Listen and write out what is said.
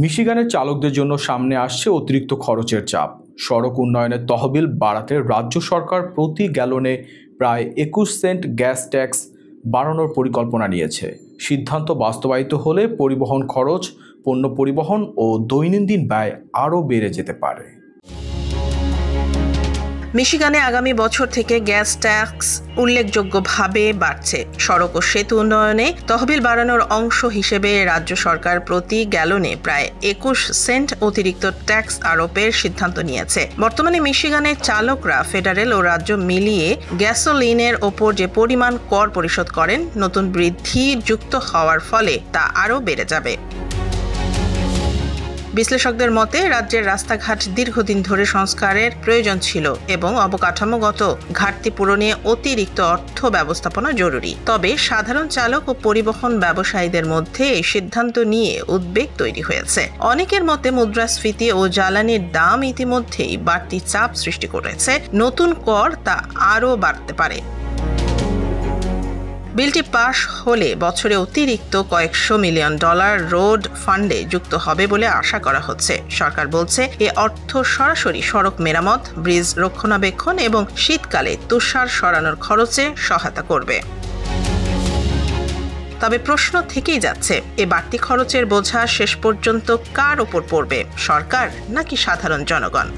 মিশিগানের চালকদের জন্য সামনে আসছে অতিরিক্ত খরচের চাপ। সড়ক উন্নয়নের তহবিল বাড়াতে রাজ্য সরকার প্রতি গ্যালনে প্রায় 21 সেন্ট গ্যাস ট্যাক্স বাড়ানোর পরিকল্পনা নিয়েছে। সিদ্ধান্ত বাস্তবায়িত হলে পরিবহন খরচ, পণ্য পরিবহন ও দৈনন্দিন ব্যয় আরও বেড়ে যেতে পারে। মিশিগানে আগামী বছর থেকে গ্যাস ট্যাক্স উল্লেখযোগ্যভাবে বাড়ছে। সড়ক ও সেতু উন্নয়নে তহবিল বাড়ানোর অংশ হিসেবে রাজ্য সরকার প্রতি গ্যালনে প্রায় 21 সেন্ট অতিরিক্ত ট্যাক্স আরোপের সিদ্ধান্ত নিয়েছে। বর্তমানে মিশিগানের চালকরা ফেডারেল ও রাজ্য মিলিয়ে গ্যাসোলিনের ওপর যে পরিমাণ কর পরিশোধ করেন, নতুন বৃদ্ধি যুক্ত হওয়ার ফলে তা আরও বেড়ে যাবে। বিশ্লেষকদের মতে রাজ্যের রাস্তাঘাট দীর্ঘদিন ধরে সংস্কারের প্রয়োজন ছিল এবং অবকাঠামোগত ঘাটতি পূরণে অতিরিক্ত অর্থ ব্যবস্থাপনা জরুরি। তবে সাধারণ চালক ও পরিবহন ব্যবসায়ীদের মধ্যে এই সিদ্ধান্ত নিয়ে উদ্বেগ তৈরি হয়েছে। অনেকের মতে মুদ্রাস্ফীতি ও জ্বালানির দাম ইতিমধ্যেই বাড়তি চাপ সৃষ্টি করেছে। নতুন কর তা আরও বাড়তে পারে। বিলটি পাশ হলে বছরে অতিরিক্ত কয়েকশো মিলিয়ন ডলার রোড ফান্ডে যুক্ত হবে বলে আশা করা হচ্ছে। সরকার বলছে এ অর্থ সরাসরি সড়ক মেরামত, ব্রিজ রক্ষণাবেক্ষণ এবং শীতকালে তুষার সরানোর খরচে সহায়তা করবে। তবে প্রশ্ন থেকেই যাচ্ছে, এ বাড়তি খরচের বোঝা শেষ পর্যন্ত কার ওপর পড়বে, সরকার নাকি সাধারণ জনগণ?